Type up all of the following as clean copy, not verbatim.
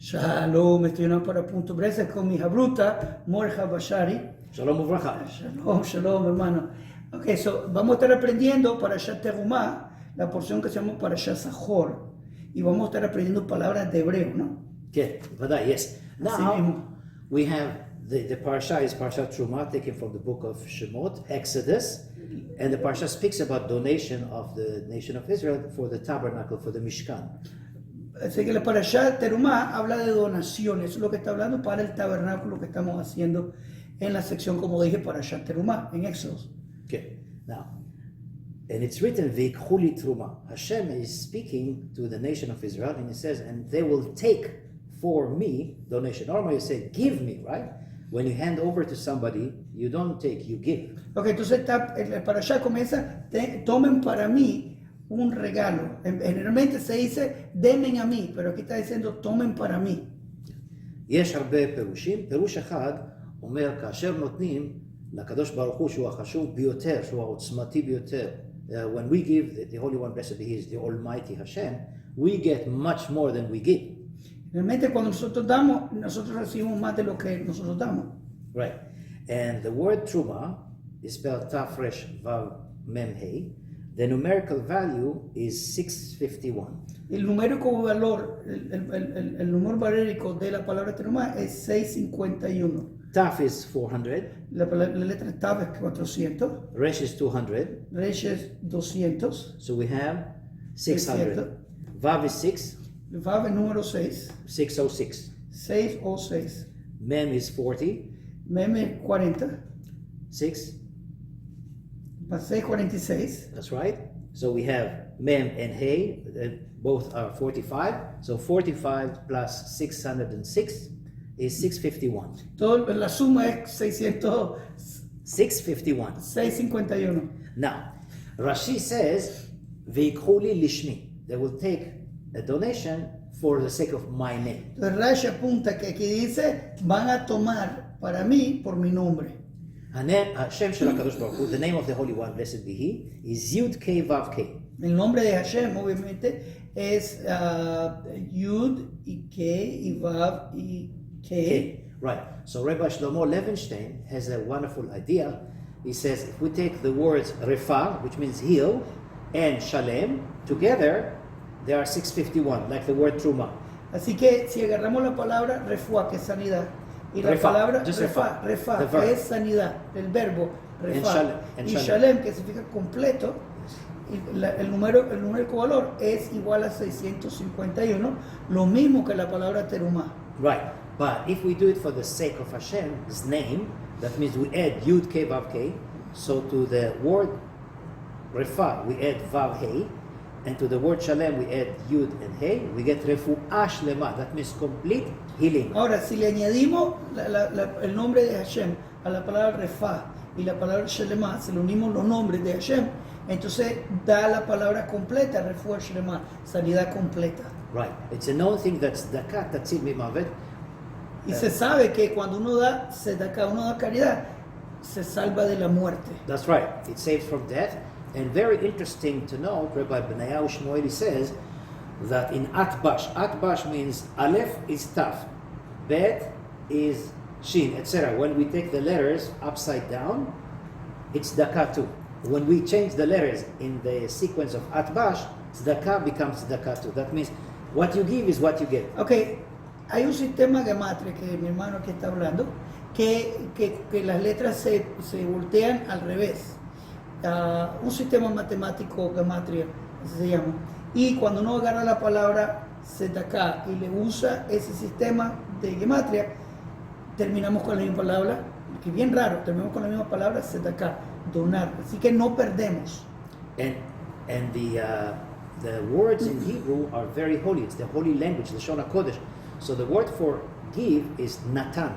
Shalom, estudiando para PUNTO BRESLEV con mi habruta, Mordejai. Shalom uvracha. Shalom, hermano. Ok, vamos a estar aprendiendo Parasha Teruma, la porción que se llama Parasha Zahor. Y vamos a estar aprendiendo palabras de Hebreo, ¿no? Okay, yes. Now we have the Parashah is Parashat Teruma, taken from the book of Shemot, Exodus, and the Parashah speaks about donation of the nation of Israel for the tabernacle, for the Mishkan. Así que la Parasha Teruma habla de donaciones, es lo que está hablando para el tabernáculo que estamos haciendo en la sección, como dije, Parasha Teruma, en Éxodo. Okay, now, and it's written, V'ikhu Teruma. Hashem is speaking to the nation of Israel, and he says, and they will take for me donation. Normally you say, give me, right? When you hand over to somebody, you don't take, you give. Ok, entonces el Parashá comienza, tomen para mí un regalo. Generalmente se dice, denme a mí, pero aquí está diciendo, tomen para mí. יש הרבה פירושים. פירוש אחד אומר, כאשר נותנים לקדוש ברוך הוא שהוא החשוב ביותר, שהוא העוצמתי ביותר, when we give, the Holy One, blessed be He, is the Almighty Hashem, we get much more than we give. Realmente cuando nosotros damos, nosotros recibimos más de lo que nosotros damos. Right. And the word Truma is spelled Taf Resh Vav Mem Hei. The numerical value is 651. El numérico valor, el número valérico de la palabra Teruma es 651. Taf is 400. La letra Tav es 400. Resh is 200. Resh es 200. So we have 600. Vav is 6. Vav es número 6. 606. 606. Mem is 40. Mem es 40. 6. 646. That's right. So we have Mem and Hey, both are 45. So 45 plus 606 is 651. La suma es 600. 651. 651. Now, Rashi says, V'ikhu li lishmi. They will take a donation for the sake of my name. Entonces Rashi apunta que aquí dice, van a tomar para mí por mi nombre. Hashem shel HaKadosh Baruch Hu, the name of the Holy One, blessed be He, is Yud Kei Vav Kei. El nombre de Hashem, obviamente, es Yud y Kei y Vav y Kei. Right. So Rabbi Shlomo Levenstein has a wonderful idea. He says, if we take the words Refa, which means heal, and Shalem, together, they are 651, like the word Truma. Así que si agarramos la palabra refuá, que es sanidad, y la palabra refa, que es sanidad, el verbo refa, y shalem, que significa completo, y el numérico valor es igual a 651, lo mismo que la palabra terumah. Right, but if we do it for the sake of Hashem's name, that means we add Yud Kei Vav Kei, so to the word refa we add Vav Hei, and to the word Shalem we add Yud and Hey, we get Refu'ah Shlema, that means complete healing. Ahora, si le añadimos el nombre de Hashem a la palabra Refa y la palabra Shlema, si le unimos los nombres de Hashem, entonces da la palabra completa, Refu'ah Shlema, sanidad completa. Right. It's a known thing that's Dakat Tatzil Mimavet. Y se sabe que cuando uno da tzedakah, uno da caridad, se salva de la muerte. That's right. It saves from death. And very interesting to note, Rabbi Benayahu Shmueli says that in Atbash means Aleph is Taf, Bet is Shin, etc. When we take the letters upside down, it's Daka too. When we change the letters in the sequence of Atbash, Tzedakah becomes Tzedakah too. That means what you give is what you get. Okay, hay un sistema Gematria que mi hermano aquí está hablando, que las letras se voltean al revés. Un sistema matemático Gematria, así se llama. Y cuando uno agarra la palabra tzedakah y le usa ese sistema de Gematria, terminamos con la misma palabra, que es bien raro, terminamos con la misma palabra tzedakah, donar. Así que no perdemos. And the words in Hebrew are very holy. It's the holy language, the Lashon HaKodesh. So the word for give is Natan.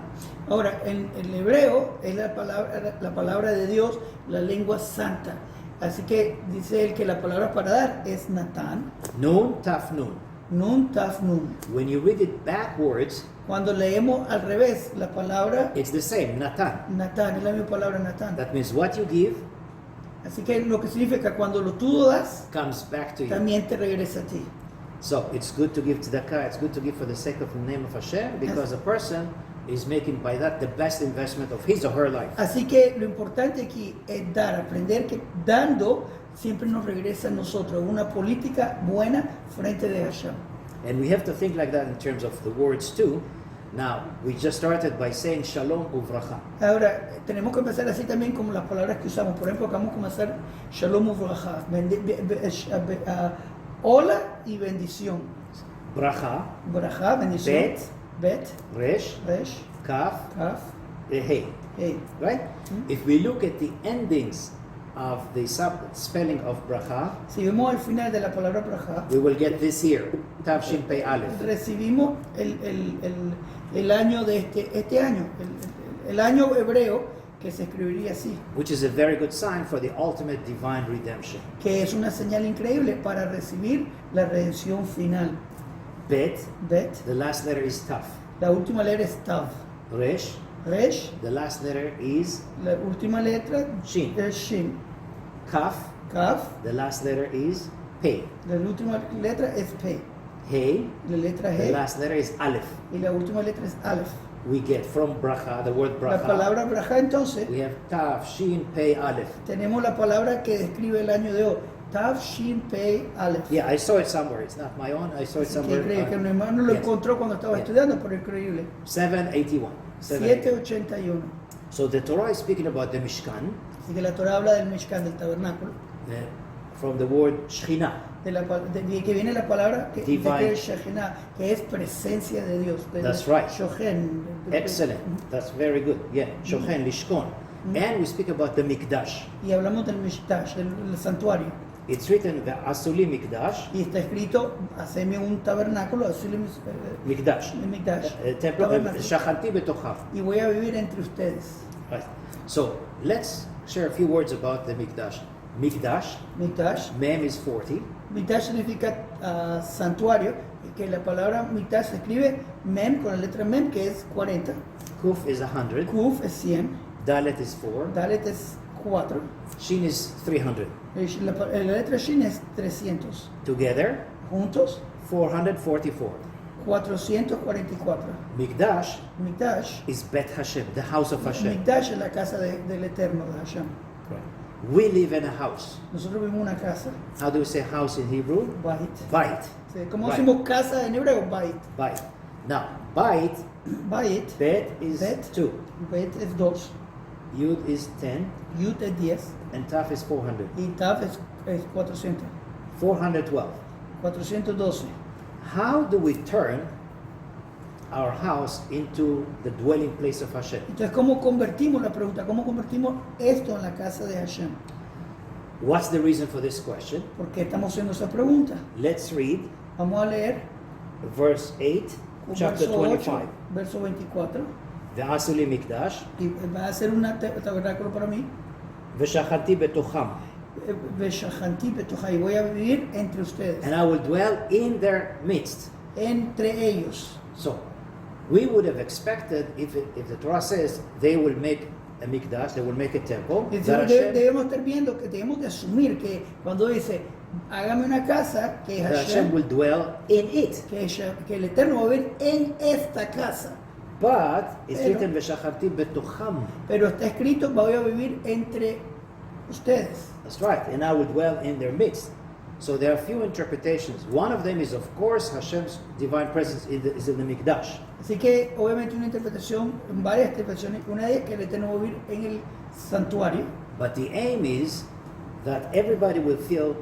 Ahora, en el hebreo es la palabra de Dios, la lengua santa. Así que dice él que la palabra para dar es Natan. Nun, Taf, Nun. Nun, Taf, Nun. When you read it backwards, cuando leemos al revés la palabra, it's the same, Natan. Natan, es la misma palabra Natan. That means what you give, así que lo que significa cuando tú das, comes back to you. También te regresa a ti. So it's good to give tzedakah, it's good to give for the sake of the name of Hashem, because a person is making by that the best investment of his or her life. Así que lo importante aquí es dar, aprender que dando siempre nos regresa a nosotros una política buena frente de Hashem. And we have to think like that in terms of the words too. Now, we just started by saying shalom uvracha. Ahora, tenemos que empezar así también como las palabras que usamos. Por ejemplo, acabamos de comenzar shalom uvracha, hola y bendición. Bracha, Bracha, bendición. Bet, resh, kaf, kaf, hey. hey. Right? If we look at the endings of the spelling of bracha, Si vemos al final de la palabra bracha, we will get this here, Tav Shin Pei Aleph. recibimos el año de este año, el año hebreo que se escribiría así, Which is a very good sign for the ultimate divine redemption. que es una señal increíble para recibir la redención final. Bet, Bet, the last letter is Taf. la última letra es Tav. Resh, Resh, the last letter is la última letra Shin. es Shin. Kaf, Kaf, the last letter is Pei. la última letra es Pei. Hey, La letra the He last letter is Aleph. y la última letra es Aleph. We get from bracha, the word La bracha, palabra bracha entonces, we have Tav Shin Pei Aleph. tenemos la palabra que describe el año de hoy. Tav, Shin, Pei, Aleph. Yeah, I saw it somewhere. It's not my own. I saw it Qué somewhere. increíble, que mi hermano lo Yes. encontró cuando estaba Yeah. estudiando, pero increíble. 781. 781. 781. So the Torah is speaking about the Mishkan Así que la Torah habla del Mishkan, del tabernáculo, from the word Shechina. que viene la palabra que Divine. que es Shekhinah, que es presencia de Dios. That's right. Shochen. Excellent. That's very good. Yeah. Shochen, Lishkon. And we speak about the Mikdash. Y hablamos del Mishtash, del santuario. It's written the Asuli Mikdash. Y está escrito, haceme un tabernáculo, Mikdash. Mikdash, Temple. tabernáculo. Shachanti betochav. Y voy a vivir entre ustedes. Right. So let's share a few words about the Mikdash. Mikdash. Mikdash. Mem is 40. Mikdash significa santuario, y que la palabra Mikdash se escribe Mem con la letra Mem, que es 40. Kuf is 100. Kuf es 100. Dalet is 4. Dalet es 4. Shin is 300. La letra Shin es 300. Together, Juntos, 444. 444. Mikdash Mikdash. is Bet Hashem, the house of Hashem. Mikdash es la casa del Eterno, de Hashem. We live in a house. Nosotros vivimos una casa, How do we say house in Hebrew? Bait. Bait. Sí, ¿cómo Bait. decimos casa en hebreo? Bait. Bait. Now, Bait, Bait. Bet is Bet. 2. Bait es 2. Yud is 10. Yud es 10. And Taf is 400. Y Tav es 400. 412. 412. How do we turn our house into the dwelling place of Hashem? Entonces, ¿cómo convertimos la pregunta? ¿Cómo convertimos esto en la casa de Hashem? What's the reason for this question? ¿Por qué estamos haciendo esa pregunta? Let's read Vamos a leer verse 8, chapter verso 8, 25. verso 24. Ve'asuli mikdash, Y va a ser un tabernáculo para mí. ve'shachanti betocham, Veshachanti betochai. Voy a vivir entre ustedes. and I will dwell in their midst. Entre ellos. So, we would have expected if the Torah says they will make a mikdash, they will make a temple, that Entonces, Hashem, debemos estar viendo que debemos de asumir que cuando dice hágame una casa, que that Hashem Hashem, will dwell in it. que el Eterno va a vivir en esta casa. But it's Pero- written ve'shachanti betocham. Pero está escrito, voy a vivir entre ustedes. That's right, and I will dwell in their midst. So there are a few interpretations. One of them is, of course, Hashem's divine presence is in the mikdash. Así que, obviamente, una interpretación, varias interpretaciones. Una de ellas que el Eterno va a vivir en el santuario. But the aim is that everybody will feel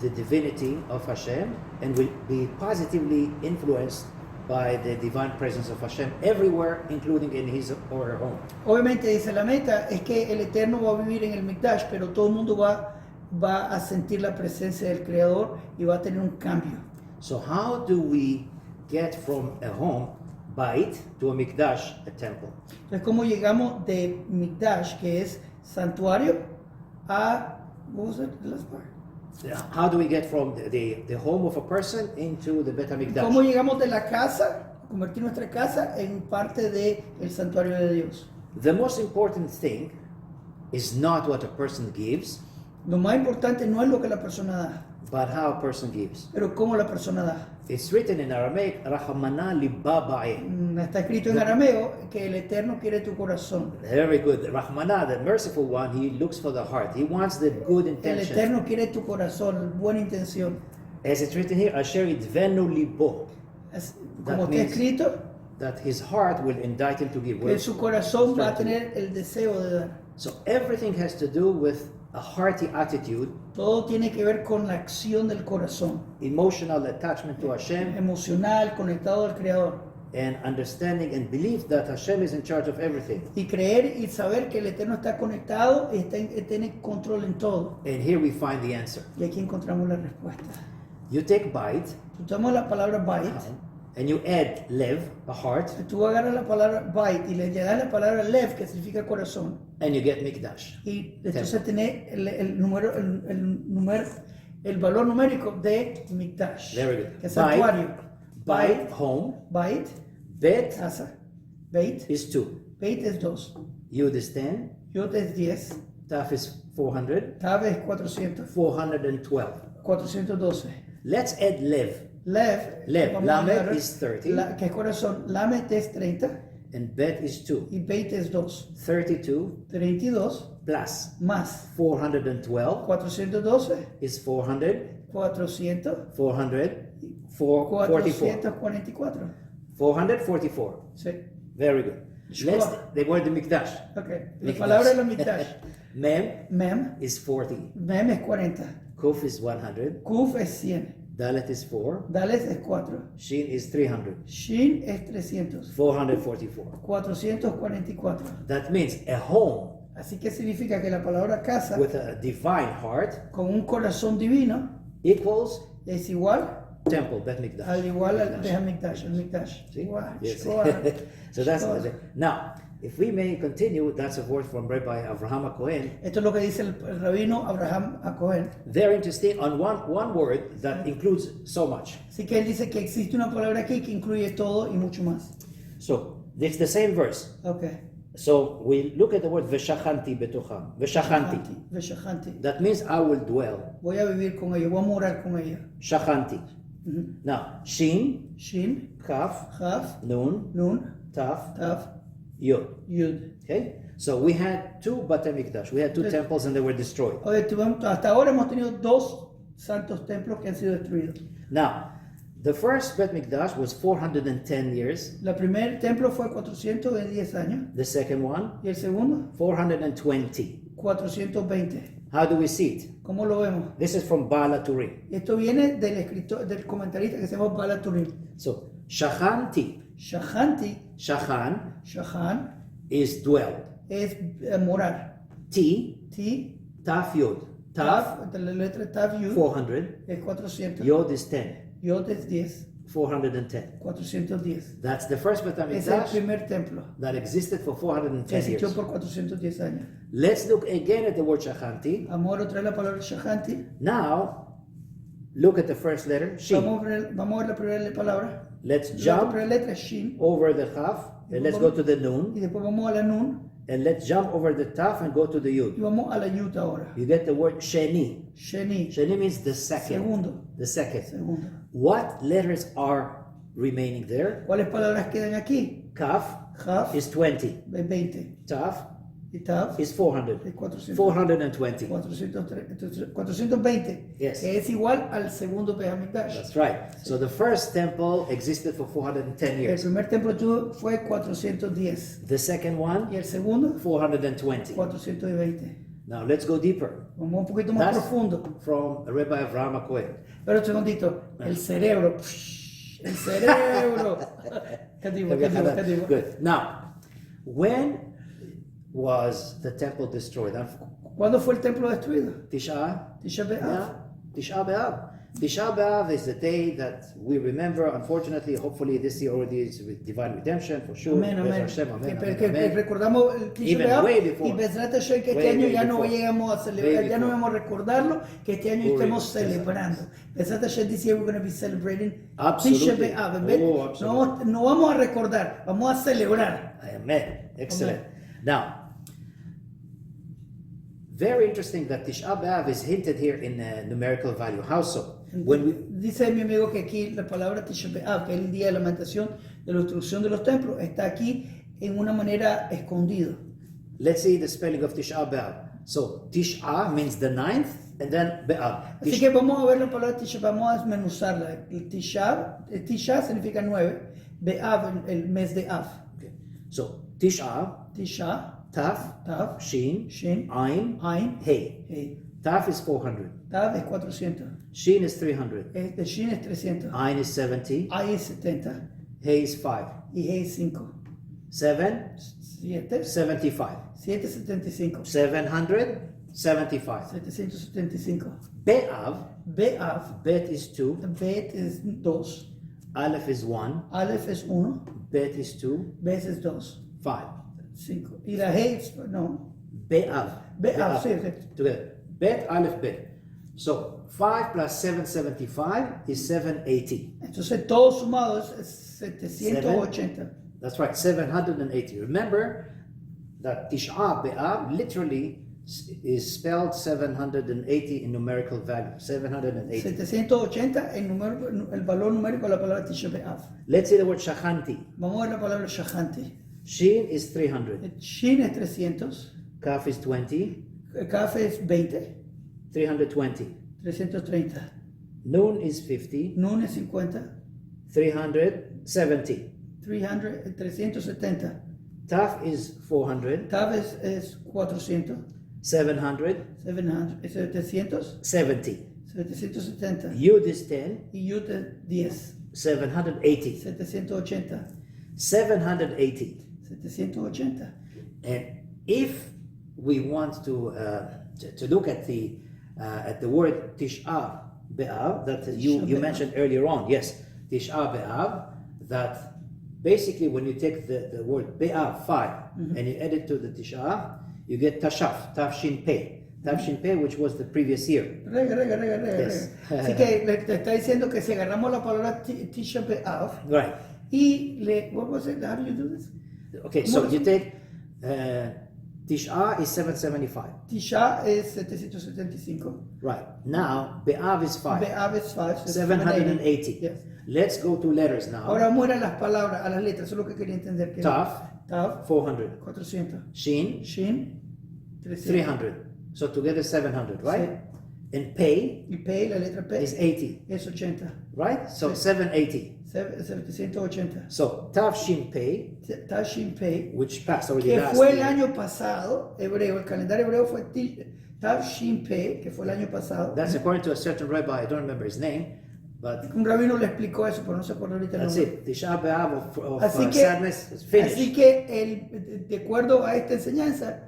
the divinity of Hashem and will be positively influenced by the divine presence of Hashem everywhere, including in his or her home. Obviamente, dice la meta es que el Eterno va a vivir en el Mikdash, pero todo el mundo va a sentir la presencia del Creador y va a tener un cambio. So how do we get from a home, bait, to a mikdash, a temple? Entonces, ¿cómo llegamos de Mikdash, que es santuario, a... what was it? The last part? How do we get from the home of a person into the Bet ¿Cómo HaMikdash? llegamos de la casa, convertir nuestra casa en parte del santuario de Dios? The most important thing is not what a person gives, Lo más importante no es lo que la persona da, but how a person gives. pero cómo la persona da. It's written in Aramaic, Rahamana liba ba'e. Está escrito en arameo que el Eterno quiere tu corazón. Very good. Rahmana, the merciful one, he looks for the heart. He wants the good El intention. Eterno quiere tu corazón, buena intención. As it's written here, Asher idvenu libo. Como está means- escrito, That his heart will indict him to give. que su corazón va a tener el deseo de dar. So everything has to do with a hearty attitude, Todo tiene que ver con la acción del corazón, emotional attachment to Hashem, emocional, conectado al Creador. and understanding and belief that Hashem is in charge of everything. Y creer y saber que el Eterno está conectado y tiene control en todo. And here we find the answer. Y aquí encontramos la respuesta. You take bite, Usamos la palabra bait. and you add lev, a heart, Tú agarras la palabra bait y le das la palabra lev, que significa corazón. and you get mikdash. Y entonces tenés el valor numérico de Mikdash, Very good. que es santuario. Bite, home. Bait, Bet casa. Beit, is 2. beit es 2. Yud is 10. Yod es 10. Taf is 400. Tav es 400. 412. 412. Let's add lev. Lev, Lev, vamos a Lamed agarrar, is 30. que es corazón. Lamed es 30 And bet is 2. y beit es 2. 32 32 plus más 412 412, is 400. 400, 444. 444. 444. Sí. Very good. Let's the word the mikdash. Ok. La Mikdash. palabra es la Mikdash. Mem Mem, is 40. Mem es 40. Kuf is 100. Kuf es 100. Dalet is 4. Dales es 4. Shin is 300. Shin es 300. 444. 444. That means a home Así que significa que la palabra casa with a divine heart con un corazón divino equals es igual temple, Bet Mikdash. al igual al de Mikdash, el Mikdash. See? Guau, Yes. guau. So that's Guau. now. If we may continue, that's a word from Rabbi Avraham Cohen. Esto es lo que dice el rabino Abraham Cohen. Very interesting on one word that includes so much. Así que él dice que existe una palabra aquí que incluye todo y mucho más. So it's the same verse. Okay. So we look at the word veshachanti betocham. Veshachanti. Veshachanti. That means I will dwell. Voy a vivir con ella, voy a morar con ella. Shachanti. Now Shin, Shin, Kaf, Chaf, Nun, Nun, Taf, Tav, Yod. Yud. Okay. So we had 2 Bate Mikdash. We had 2 temples and they were destroyed. Oye, hasta ahora hemos tenido 2 santos templos que han sido destruidos. Now, the first Bet Mikdash was 410 years. El primer templo fue 410 años The second one, y el segundo 420. 420. How do we see it? ¿Cómo lo vemos? This is from Bala Turim. Esto viene del escritor, del comentarista que se llama Bala Turim. So, Shachanti, Shahanti, Shachan, Shahan, is dwell. es morar. T, Ti, Taf Yod. Taf, Tav, de la letra Tav Yud, 400. es 400. Yod is 10. Yod es 10, 410. 410. That's the first Bet Es el Mikdash primer templo that existed for que 410 existió years. por 410 años. Let's look again at the word Shachanti. Vamos a otra vez la palabra Shahanti. Now, look at the first letter, Shin. Vamos a ver la primera palabra. Let's La jump primera letra es Shin. over the Chaf, and let's go to the Y Nun, después vamos a la Nun. and let's jump over the Taf and go to the Y Yud. vamos a la Yud ahora. You get the word Sheni. Sheni. Sheni means the second. Segundo. The second. Segundo. What letters are remaining there? ¿Cuáles palabras quedan aquí? Kaf Chaf is 20. es 20. Taf Y Tav is 400. es 400. 420. 420. Yes. Que es igual al segundo Behamikdash. That's right. So the first temple existed for 410 El years. primer templo fue 410. The second one, Y el segundo, 420. 420. Now let's go deeper. Vamos un poquito más That's profundo. from Rabbi Avraham Cohen. Pero un segundito. El cerebro. El cerebro. ¿Qué digo? ¿Qué digo? ¿Qué digo? Good. Now, when was the temple destroyed? ¿Cuándo fue el templo destruido? Tisha Tisha B'Av. B'Av. Tisha B'Av. Tisha B'Av is the day that we remember. Unfortunately, hopefully this year already is with divine redemption for sure. Amén, amén. Bezrat Hashem, amén, Que amén, amén. recordamos el Tisha Even B'Av way before. y Bezrat Hashem que este Way, año way ya no before. llegamos a celebrar, Way ya no before. vamos a recordarlo, que este año Way estemos before. celebrando. Bezrat Hashem this year we're going to be celebrating Absolutely. Tisha B'Av. ¿Ven? Oh, absolutely. No vamos a recordar, vamos a celebrar. Amen. Excellent. Now, Very interesting that Tisha B'Av is hinted here in a numerical value. How so? When we, Dice mi amigo que aquí la palabra Tisha B'Av, que es el día de lamentación de la destrucción de los templos, está aquí en una manera escondido. let's see the spelling of Tisha B'Av. So Tisha means the ninth, and then B'Av. Así que vamos a ver la palabra Tisha, vamos a desmenuzarla. El Tisha significa 9, B'Av, el mes de Av. Okay. So Tisha, Tisha, Taf, Tav, Shin, Shin, Ain, Ain, Hey. Hey. Taf is 400. Tav es 400. Shin is 300. De Shin es 300. Ain is 70. Ay es 70. Hey is 5. Y Hey es 5. 7, 7, 75. 775. 775. 775. Be'av, Be'av, Bet is 2. Bet es 2. Aleph is 1. Aleph es 1. Bet is 2. Bet es 2. 5. 5. Y la Hey es, no. Be'av. Be'av, sí, sí. Together. Bet, Aleph, Bet. So 5 plus 775 is 780. Entonces todo sumado es 780. That's right, 780. Remember that Tisha B'Av literally is spelled 780 in numerical value. 780. 780 el valor numérico de la palabra Tisha B'Av. Let's see the word Shachanti. Vamos a ver la palabra Shahanti. Shin is 300. Shin es 300. Kaf is 20. Kaf es 20. 320. 330. Nun is 50. Nun es 50. 370. 370. Taf is 400. Tav es 400. 700. 700. 70. 770. Yud is 10. Y Yud es 10. 780. 780. 780. 780. And if we want to look at the word Tisha B'Av that you mentioned earlier on, yes, Tisha B'Av, that basically when you take the word B'Av 5 and you add it to the Tisha, you get Tashaf, Tav Shin Pei, which was the previous year. Rega. Yes. Así que te está diciendo que si agarramos la palabra Tisha B'Av Right. y what was it? How do you do this? Okay, so you take Tisha is 775. Tisha es 775. Right. Now B'Av is 5. B'Av es 5. 780. Yes. Let's go to letters now. Ahora vamos a las palabras, a las letras, eso es lo que quería entender. Tav, Tav, 400. 400. Shin, Shin, 300. So together 700, right? And Pei Y Pei, la letra P, is 80, es 80. right? So 780. 780. So Tav Shin Pei, Tav Shin Pei, which passed already que last fue el year. año pasado, hebreo, el calendario hebreo fue Tav Shin Pei, que fue el año pasado. That's according to a certain rabbi, I don't remember his name, but Un rabino le explicó eso, pero no se acuerda ahorita el that's nombre. it. Tisha B'Av of Así sadness is finished. que de acuerdo a esta enseñanza,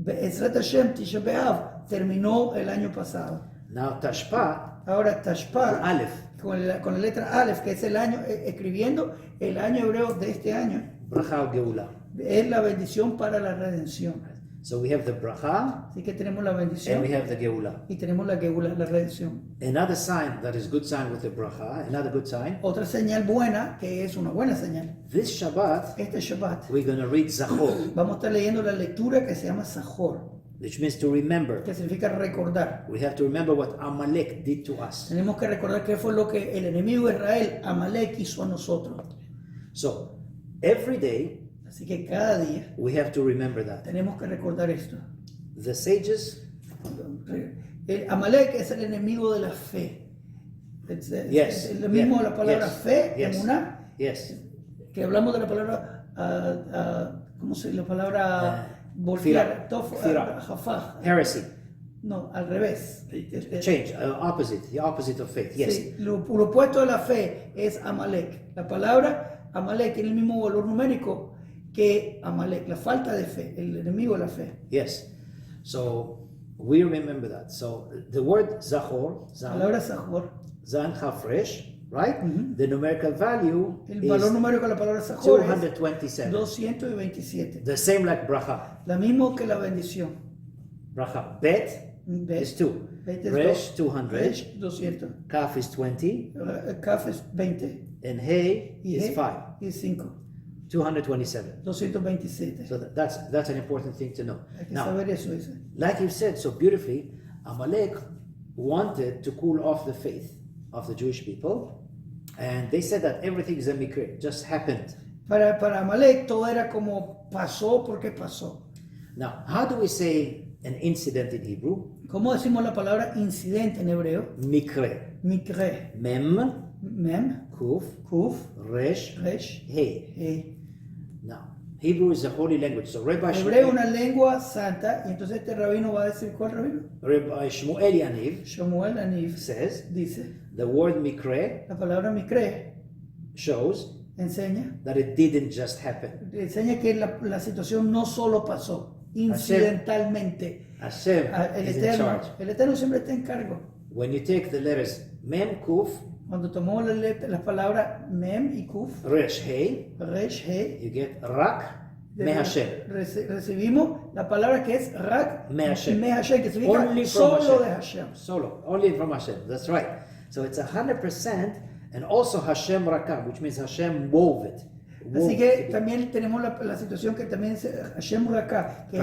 Ezrat Hashem, Tisha B'Av, terminó el año pasado. Now Tashpa, Ahora Tashpa, Aleph, con la letra Aleph, que es el año, escribiendo el año hebreo de este año, Bracha Geula. es la bendición para la redención. So we have the Bracha Así que tenemos la and bendición we have the Geula. y tenemos la Geula, la redención. Another sign that is good sign with the Bracha, another good sign, Otra señal buena, que es una buena señal, this Shabbat este Shabbat, we're going to read Zachor, vamos a estar leyendo la lectura que se llama Zachor, which means to remember. que significa recordar. We have to remember what Amalek did to us. Tenemos que recordar qué fue lo que el enemigo de Israel, Amalek, hizo a nosotros. So every day Así que cada día we have to remember that. tenemos que recordar esto. The sages, Amalek es el enemigo de la fe. Yes. Es lo mismo la palabra Yes. fe, Yes. Emunah, yes, que hablamos de la palabra, ¿cómo se dice? La palabra voltear, Fira. jafaj. heresy, No, al revés. change, the opposite of faith. Yes. Sí, lo opuesto de la fe es Amalek. La palabra Amalek tiene el mismo valor numérico que Amalek, la falta de fe, el enemigo de la fe. Yes. So we remember that. So the word Zachor, La palabra Zachor, Zan Chafresh, right? The numerical value el valor is numérico de la palabra Zachor es 227. 227. The same like Bracha. La mismo que la bendición. Bracha. Bet Bet is 2. Bet es Resh, 2. 200. Resh, 200. Kaf is 20. Kaf es 20. And Hey Y is He 5. y 5. 227. 227. So that's an important thing to know. Hay que Now, saber eso, dice. like you said so beautifully, Amalek wanted to cool off the faith of the Jewish people, and they said that everything is a mikre, just happened. Para Amalek todo era como pasó porque pasó. Now, how do we say an incident in Hebrew? ¿Cómo decimos la palabra incidente en hebreo? Mikre. Mikre. Mem, Mem, kuf, kuf, resh, resh, hey. he. Now, Hebrew is a holy language, so Hebreo es una lengua santa, y entonces este rabino va a decir, ¿cuál rabino? Rabbi Shmuel Yaniv Shemuel Aniv says dice, the word mikre la palabra mikre shows enseña that it didn't just happen. que la situación no solo pasó incidentalmente. Hashem is in charge. El Eterno siempre está en cargo. When you take the letters Mem, Kuf, Cuando tomó las palabras Mem y Kuf, Resh, Hey, Resh, He, you get Rak, Me Hashem. recibimos la palabra que es Rak, Me Hashem. Me Hashem, que significa Only from solo de Hashem. Hashem. Solo, only from Hashem. That's right. So it's 100%, and also Hashem Rakam, which means Hashem wove it. Así que también tenemos la situación que también es Hashem Rakam, que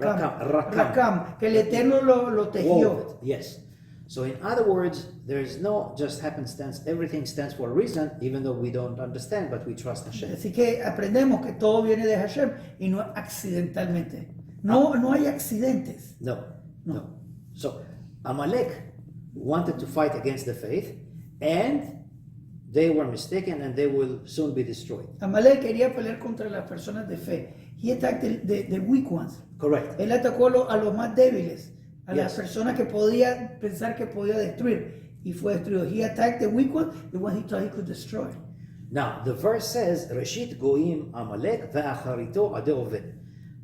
Rakam, que el Eterno lo tejió. Yes. So in other words, there is no just happenstance. Everything stands for a reason, even though we don't understand, but we trust Hashem. Así que aprendemos que todo viene de Hashem y no accidentalmente. No hay accidentes. No. So Amalek wanted to fight against the faith, and they were mistaken, and they will soon be destroyed. Amalek quería pelear contra las personas de fe. He attacked the weak ones. Correct. Él atacó a los más débiles, a las Yes. personas que podía pensar que podía destruir, y fue destruido. He attacked the weak ones, the ones he thought he could destroy. Now the verse says, "Reshit goyim Amalek ve'acharito ade oved."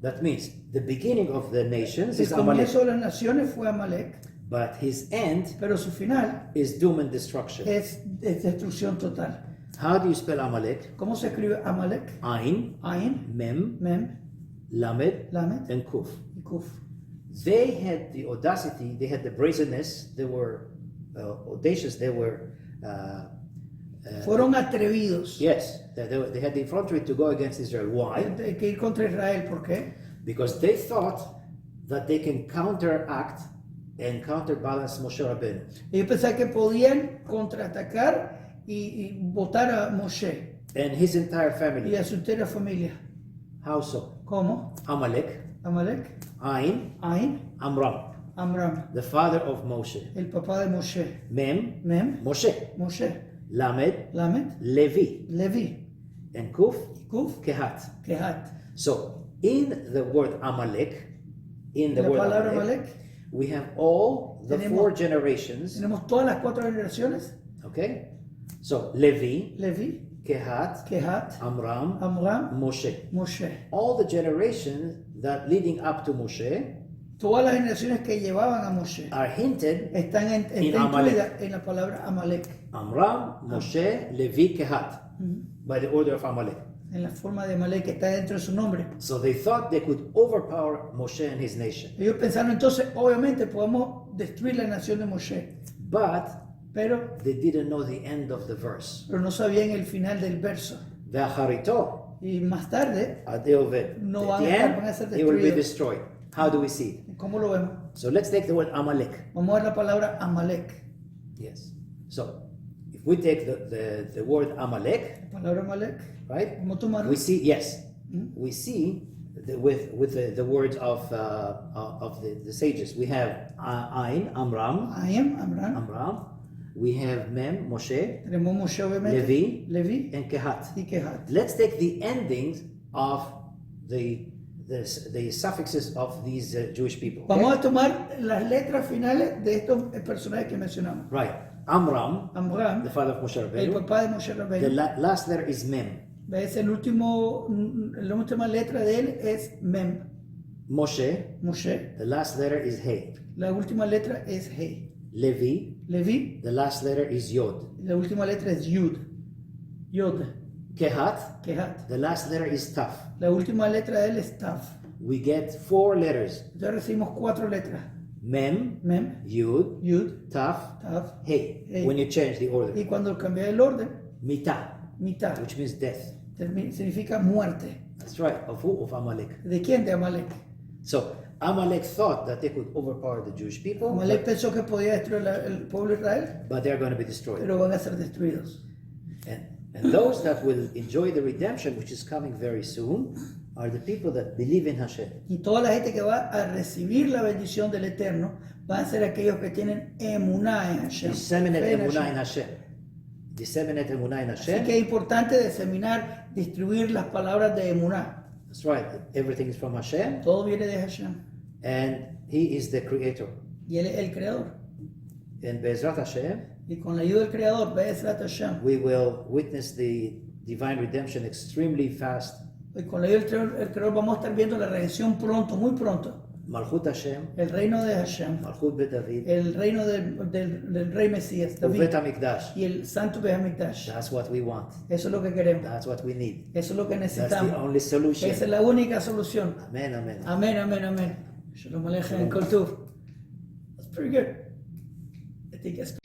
That means the beginning of the nations El is Amalek, comienzo de las naciones fue Amalek, but his end pero su final is doom and destruction. es destrucción total. How do you spell Amalek? ¿Cómo se escribe Amalek? Ain, Ain, Mem, Mem, Lamed, Lamed and Kuf. y Kuf. They had the audacity, they had the brazenness, they were audacious, they were, Fueron atrevidos yes, they had the effrontery to go against Israel. Why? de que ir contra Israel. ¿Por qué? Because they thought that they can counteract and counterbalance Moshe Rabbeinu. Ellos pensaban que podían contraatacar y votar a Moshe And his entire y family. a su entera familia. How so? ¿Cómo? Amalek, Amalek, Ain, Ain, Amram, Amram, the father of Moshe. el papá de Moshe. Mem, Mem, Moshe. Moshe, Lamed, Lamed, Levi. Levi, And Kuf, Kuf, Kehat. Kehat. So, in the word Amalek, in the La word palabra Amalek, Amalek, we have all the Tenemos- 4 generations. tenemos todas las 4 generaciones: Okay? So, Levi, Levi, Kehat, Kehat, Amram, Amram, Moshe. Moshe. All the generations that leading up to Moshe Todas las generaciones que llevaban a Moshe are hinted están In incluidas en la palabra Amalek, Amram, Moshe, Levi, Kehat, by the order of Amalek. en la forma de Amalek que está dentro de su nombre. So they thought they could overpower Moshe and his nation. Ellos pensaron, entonces, obviamente podemos destruir la nación de Moshe, But pero they didn't know the end of the verse. no sabían el final del verso. Ve'acharito Y más tarde, ade oved. No At van the a estar- end, van a ser he will be destruidos. destroyed. How do we see it? ¿cómo lo vemos? So let's take the word Amalek. Vamos a ver la palabra Amalek. Yes. So if we take the word Amalek, La palabra Amalek, right? ¿cómo tomarlo? We see, yes, we see with the words of the sages. We have Ain, Amram, Aim, Amram. Amram. We have Mem, Moshe, Tenemos Moshe, obviamente. Levi, Levi and Kehat. y Kehat. Let's take the endings of the suffixes of these Jewish people. okay? Vamos a tomar las letras finales de estos personajes que mencionamos. Right. Amram, Amram, the father of Moshe el Rabbeinu. papá de Moshe The Rabbeinu. last letter is Mem. ¿Ves? La última letra de él es Mem. Moshe, Moshe. the last letter is Hey. La última letra es He. Levi, Levi. the last letter is Yod. La última letra es Yud. Yod. Kehat, Kehat. the last letter is Taf. La última letra de él es Taf. We get 4 letters. Entonces recibimos 4 letras. Mem, Mem, Yud, Yud, Taf, Taf. Hey. Hey. When you change the order. Y cuando cambia el orden, Mita, mitad. which means death. significa muerte. That's right. Of who? Of Amalek. ¿De quién? De Amalek. So Amalek thought that they could overpower the Jewish people, Amalek pensó que podía destruir el pueblo de Israel, but they're going to be destroyed. pero van a ser destruidos. And those that will enjoy the redemption, which is coming very soon, are the people that believe in Hashem. Y toda la gente que va a recibir la bendición del Eterno van a ser aquellos que tienen Emunah en Hashem. Disseminate Fe en Emunah in Hashem. Hashem. Disseminate Emunah in Así Hashem. que es importante diseminar, distribuir las palabras de Emunah. That's right. Everything is from Hashem, Todo viene de Hashem. and He is the Creator. Y Él es el Creador. And Be'ezrat Hashem, Y con la ayuda del Creador, Be'ezrat Hashem, we will witness the divine redemption extremely fast. y con la ayuda del Creador vamos a estar viendo la redención pronto, muy pronto. Malchut Hashem, El reino de Hashem, Malchut Bet David, el reino del rey Mesías, David, Uvet HaMikdash. y el santo Beit HaMikdash. That's what we want. Eso es lo que queremos. That's what we need. Eso es lo que That's the necesitamos. only solution. Esa es la única solución. Amen, amen. Amén, amén, amén. Shalom Aleichem, Kol Tov. That's pretty good. I think it's